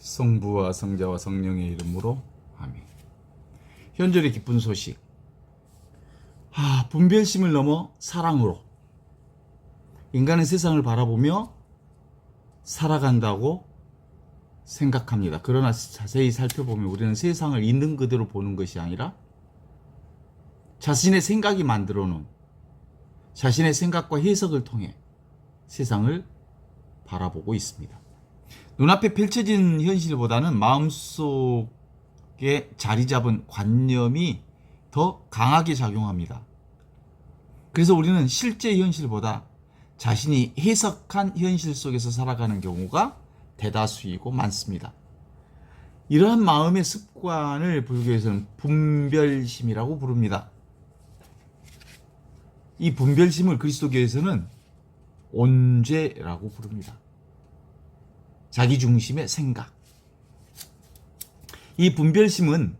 성부와 성자와 성령의 이름으로 아멘. 현절의 기쁜 소식. 분별심을 넘어 사랑으로 인간은 세상을 바라보며 살아간다고 생각합니다. 그러나 자세히 살펴보면 우리는 세상을 있는 그대로 보는 것이 아니라 자신의 생각이 만들어 놓은 자신의 생각과 해석을 통해 세상을 바라보고 있습니다. 눈앞에 펼쳐진 현실보다는 마음속에 자리 잡은 관념이 더 강하게 작용합니다. 그래서 우리는 실제 현실보다 자신이 해석한 현실 속에서 살아가는 경우가 대다수이고 많습니다. 이러한 마음의 습관을 불교에서는 분별심이라고 부릅니다. 이 분별심을 그리스도교에서는 온죄라고 부릅니다. 자기중심의 생각. 이 분별심은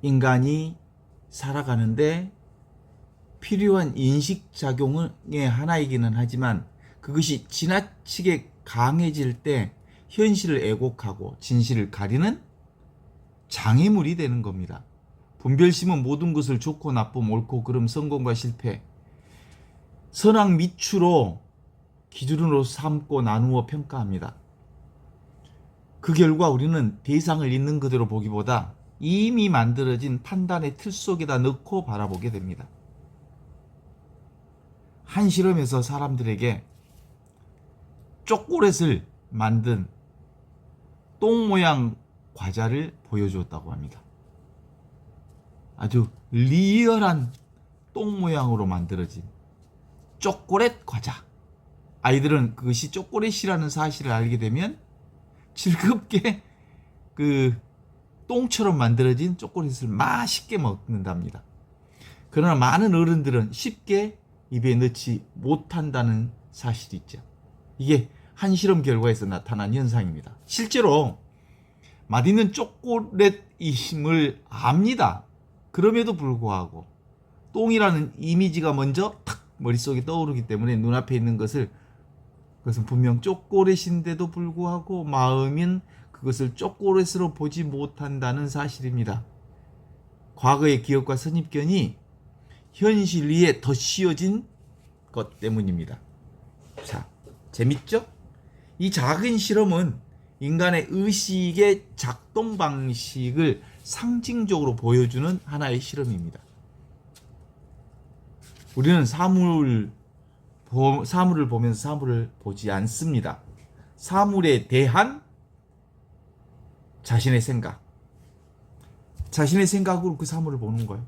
인간이 살아가는데 필요한 인식작용의 하나이기는 하지만 그것이 지나치게 강해질 때 현실을 애곡하고 진실을 가리는 장애물이 되는 겁니다. 분별심은 모든 것을 좋고 나쁨, 옳고 그름, 성공과 실패, 선악 미추로 기준으로 삼고 나누어 평가합니다. 그 결과 우리는 대상을 있는 그대로 보기보다 이미 만들어진 판단의 틀 속에다 넣고 바라보게 됩니다. 한 실험에서 사람들에게 초콜릿을 만든 똥 모양 과자를 보여주었다고 합니다. 아주 리얼한 똥 모양으로 만들어진 초콜릿 과자. 아이들은 그것이 초콜릿이라는 사실을 알게 되면 즐겁게 그 똥처럼 만들어진 초콜릿을 맛있게 먹는답니다. 그러나 많은 어른들은 쉽게 입에 넣지 못한다는 사실이 있죠. 이게 한 실험 결과에서 나타난 현상입니다. 실제로 맛있는 초콜릿임을 압니다. 그럼에도 불구하고 똥이라는 이미지가 먼저 탁 머릿속에 떠오르기 때문에 눈앞에 있는 그것은 분명 초콜릿인데도 불구하고 마음은 그것을 초콜릿으로 보지 못한다는 사실입니다. 과거의 기억과 선입견이 현실 위에 덧씌워진 것 때문입니다. 자, 재밌죠? 이 작은 실험은 인간의 의식의 작동 방식을 상징적으로 보여주는 하나의 실험입니다. 우리는 사물을 보면서 사물을 보지 않습니다. 사물에 대한 자신의 생각으로 그 사물을 보는 거예요.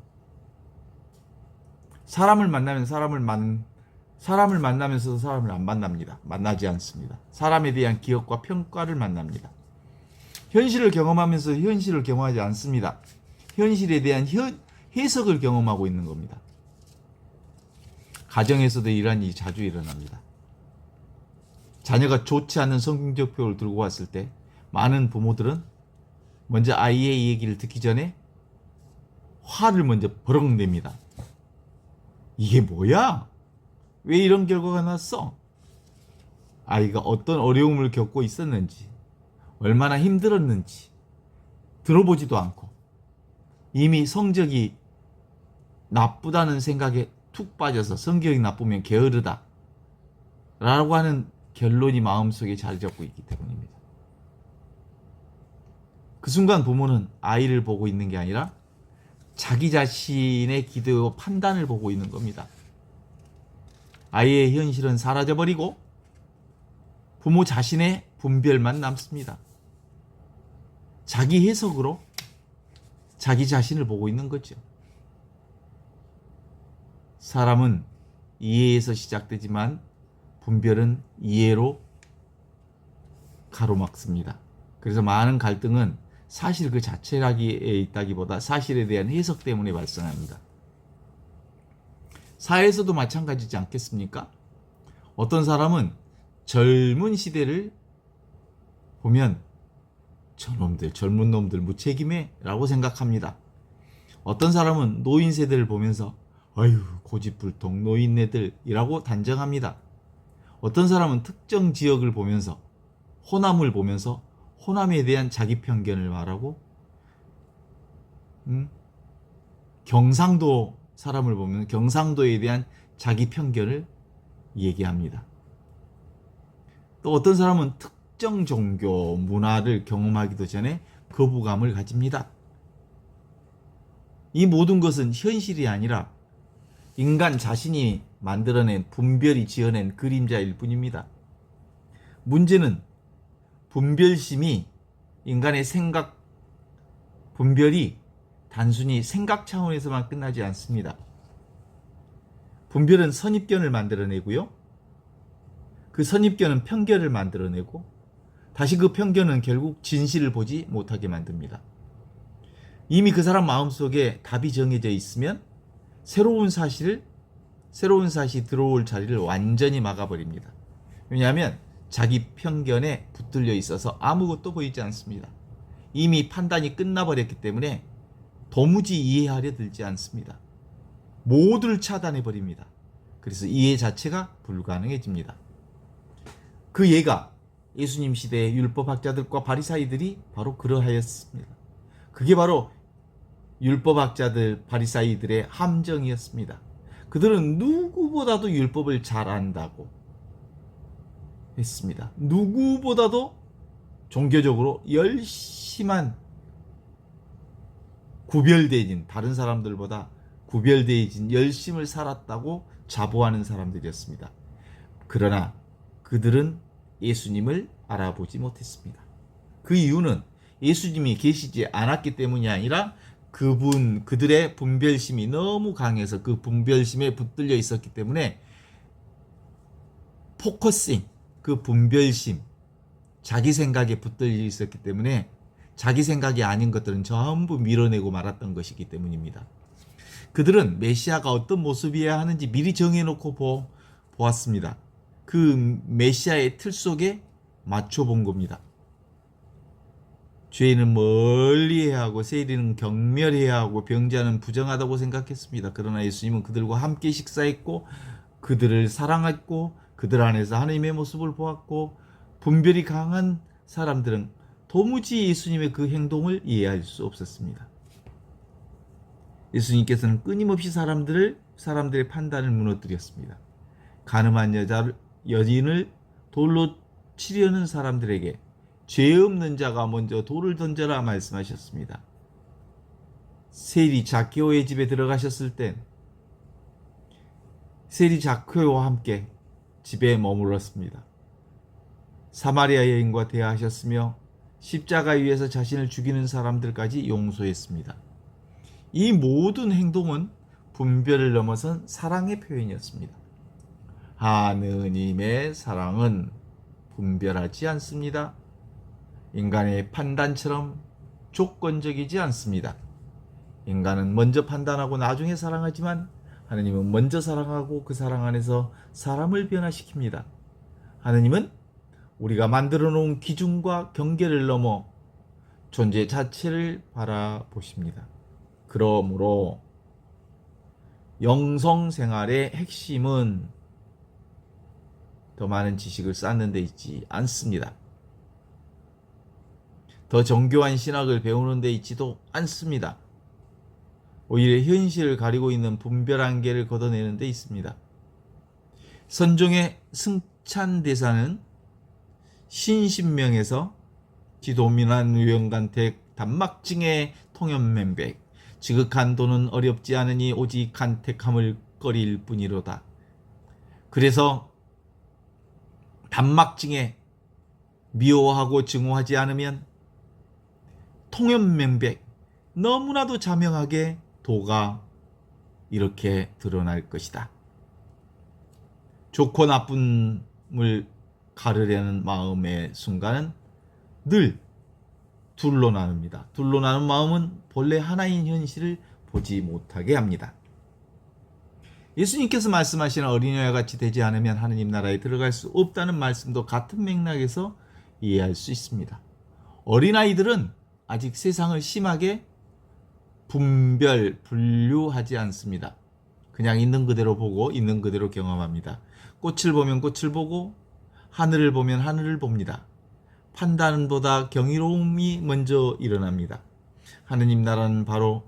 사람을 만나면서도 사람을 안 만납니다. 만나지 않습니다. 사람에 대한 기억과 평가를 만납니다. 현실을 경험하면서 현실을 경험하지 않습니다. 현실에 대한 해석을 경험하고 있는 겁니다. 가정에서도 이러한 일이 자주 일어납니다. 자녀가 좋지 않은 성경적 표를 들고 왔을 때 많은 부모들은 먼저 아이의 얘기를 듣기 전에 화를 먼저 버럭 냅니다. 이게 뭐야? 왜 이런 결과가 났어? 아이가 어떤 어려움을 겪고 있었는지, 얼마나 힘들었는지 들어보지도 않고 이미 성적이 나쁘다는 생각에 툭 빠져서 성격이 나쁘면 게으르다 라고 하는 결론이 마음속에 자리 잡고 있기 때문입니다. 그 순간 부모는 아이를 보고 있는 게 아니라 자기 자신의 기대와 판단을 보고 있는 겁니다. 아이의 현실은 사라져버리고 부모 자신의 분별만 남습니다. 자기 해석으로 자기 자신을 보고 있는 거죠. 사람은 이해에서 시작되지만 분별은 이해로 가로막습니다. 그래서 많은 갈등은 사실 그 자체라기에 있다기보다 사실에 대한 해석 때문에 발생합니다. 사회에서도 마찬가지지 않겠습니까? 어떤 사람은 젊은 시대를 보면 저놈들, 젊은 놈들 무책임해 라고 생각합니다. 어떤 사람은 노인 세대를 보면서 아유 고집불통 노인네들이라고 단정합니다. 어떤 사람은 특정 지역을 보면서 호남을 보면서 호남에 대한 자기 편견을 말하고, 경상도 사람을 보면 경상도에 대한 자기 편견을 얘기합니다. 또 어떤 사람은 특정 종교, 문화를 경험하기도 전에 거부감을 가집니다. 이 모든 것은 현실이 아니라 인간 자신이 만들어낸 분별이 지어낸 그림자일 뿐입니다. 문제는 분별심이 인간의 생각, 분별이 단순히 생각 차원에서만 끝나지 않습니다. 분별은 선입견을 만들어내고요. 그 선입견은 편견을 만들어내고 다시 그 편견은 결국 진실을 보지 못하게 만듭니다. 이미 그 사람 마음속에 답이 정해져 있으면 새로운 사실이 들어올 자리를 완전히 막아버립니다. 왜냐하면 자기 편견에 붙들려 있어서 아무것도 보이지 않습니다. 이미 판단이 끝나버렸기 때문에 도무지 이해하려 들지 않습니다. 모두를 차단해버립니다. 그래서 이해 자체가 불가능해집니다. 그 예가 예수님 시대의 율법학자들과 바리사이들이 바로 그러하였습니다. 그게 바로 율법학자들, 바리사이들의 함정이었습니다. 그들은 누구보다도 율법을 잘 안다고 했습니다. 누구보다도 종교적으로 열심한 구별되어진, 다른 사람들보다 구별되어진 열심을 살았다고 자부하는 사람들이었습니다. 그러나 그들은 예수님을 알아보지 못했습니다. 그 이유는 예수님이 계시지 않았기 때문이 아니라 그들의 분별심이 너무 강해서 그 분별심에 붙들려 있었기 때문에 포커싱, 그 분별심, 자기 생각에 붙들려 있었기 때문에 자기 생각이 아닌 것들은 전부 밀어내고 말았던 것이기 때문입니다. 그들은 메시아가 어떤 모습이어야 하는지 미리 정해놓고 보았습니다. 그 메시아의 틀 속에 맞춰본 겁니다. 죄인은 멀리해야 하고 세리는 경멸해야 하고 병자는 부정하다고 생각했습니다. 그러나 예수님은 그들과 함께 식사했고 그들을 사랑했고 그들 안에서 하나님의 모습을 보았고 분별이 강한 사람들은 도무지 예수님의 그 행동을 이해할 수 없었습니다. 예수님께서는 끊임없이 사람들의 판단을 무너뜨렸습니다. 가늠한 여인을 돌로 치려는 사람들에게 죄 없는 자가 먼저 돌을 던져라 말씀하셨습니다. 세리 zakke오의 집에 들어가셨을 땐 세리 zakke오와 함께 집에 머물렀습니다. 사마리아 여인과 대화하셨으며 십자가 위에서 자신을 죽이는 사람들까지 용서했습니다. 이 모든 행동은 분별을 넘어선 사랑의 표현이었습니다. 하느님의 사랑은 분별하지 않습니다. 인간의 판단처럼 조건적이지 않습니다. 인간은 먼저 판단하고 나중에 사랑하지만 하느님은 먼저 사랑하고 그 사랑 안에서 사람을 변화시킵니다. 하느님은 우리가 만들어 놓은 기준과 경계를 넘어 존재 자체를 바라보십니다. 그러므로 영성 생활의 핵심은 더 많은 지식을 쌓는 데 있지 않습니다. 더 정교한 신학을 배우는 데 있지도 않습니다. 오히려 현실을 가리고 있는 분별 한계를 걷어내는 데 있습니다. 선종의 승찬 대사는 신신명에서 지도민한 유영간택 단막증의 통연맹백 지극한 도는 어렵지 않으니 오직 간택함을 꺼릴 뿐이로다. 그래서 단막증에 미워하고 증오하지 않으면 통연맹백 너무나도 자명하게 도가 이렇게 드러날 것이다. 좋고 나쁨을 가르려는 마음의 순간은 늘 둘로 나눕니다. 둘로 나눈 마음은 본래 하나인 현실을 보지 못하게 합니다. 예수님께서 말씀하시는 어린이와 같이 되지 않으면 하느님 나라에 들어갈 수 없다는 말씀도 같은 맥락에서 이해할 수 있습니다. 어린아이들은 아직 세상을 심하게 분류하지 않습니다. 그냥 있는 그대로 보고 있는 그대로 경험합니다. 꽃을 보면 꽃을 보고 하늘을 보면 하늘을 봅니다. 판단보다 경이로움이 먼저 일어납니다. 하느님 나라는 바로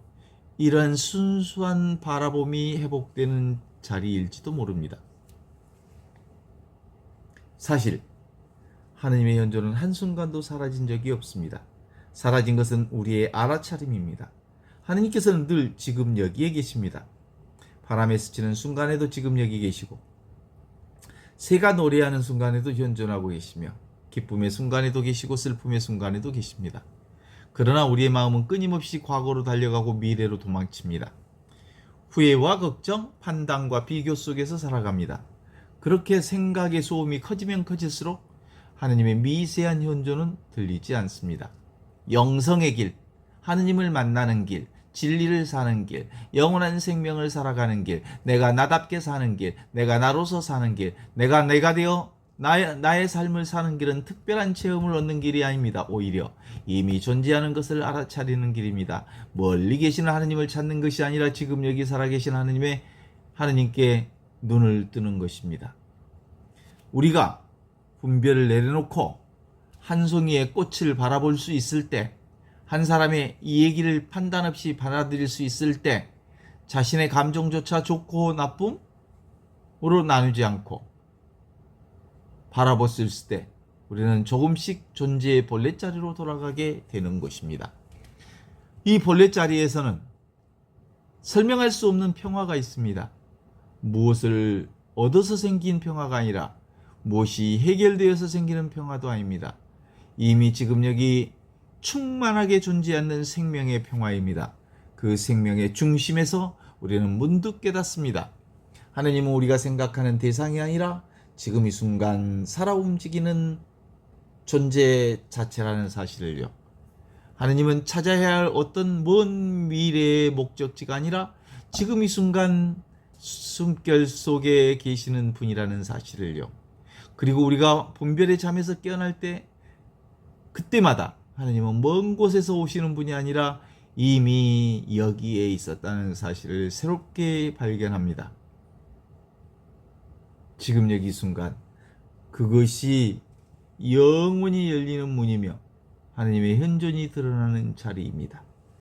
이러한 순수한 바라봄이 회복되는 자리일지도 모릅니다. 사실 하느님의 현존은 한순간도 사라진 적이 없습니다. 사라진 것은 우리의 알아차림입니다. 하느님께서는 늘 지금 여기에 계십니다. 바람에 스치는 순간에도 지금 여기 계시고, 새가 노래하는 순간에도 현존하고 계시며, 기쁨의 순간에도 계시고 슬픔의 순간에도 계십니다. 그러나 우리의 마음은 끊임없이 과거로 달려가고 미래로 도망칩니다. 후회와 걱정, 판단과 비교 속에서 살아갑니다. 그렇게 생각의 소음이 커지면 커질수록 하느님의 미세한 현존은 들리지 않습니다. 영성의 길, 하느님을 만나는 길, 진리를 사는 길, 영원한 생명을 살아가는 길, 내가 나답게 사는 길, 내가 나로서 사는 길, 내가 되어 나의 삶을 사는 길은 특별한 체험을 얻는 길이 아닙니다. 오히려 이미 존재하는 것을 알아차리는 길입니다. 멀리 계시는 하느님을 찾는 것이 아니라 지금 여기 살아계신 하느님께 눈을 뜨는 것입니다. 우리가 분별을 내려놓고 한 송이의 꽃을 바라볼 수 있을 때, 한 사람의 이 얘기를 판단 없이 받아들일 수 있을 때, 자신의 감정조차 좋고 나쁨으로 나누지 않고 바라봤을 때 우리는 조금씩 존재의 본래자리로 돌아가게 되는 것입니다. 이 본래자리에서는 설명할 수 없는 평화가 있습니다. 무엇을 얻어서 생긴 평화가 아니라 무엇이 해결되어서 생기는 평화도 아닙니다. 이미 지금 여기 충만하게 존재하는 생명의 평화입니다. 그 생명의 중심에서 우리는 문득 깨닫습니다. 하느님은 우리가 생각하는 대상이 아니라 지금 이 순간 살아 움직이는 존재 자체라는 사실을요. 하느님은 찾아야 할 어떤 먼 미래의 목적지가 아니라 지금 이 순간 숨결 속에 계시는 분이라는 사실을요. 그리고 우리가 분별의 잠에서 깨어날 때, 그때마다 하느님은 먼 곳에서 오시는 분이 아니라 이미 여기에 있었다는 사실을 새롭게 발견합니다. 지금 여기 순간 그것이 영원히 열리는 문이며 하느님의 현존이 드러나는 자리입니다.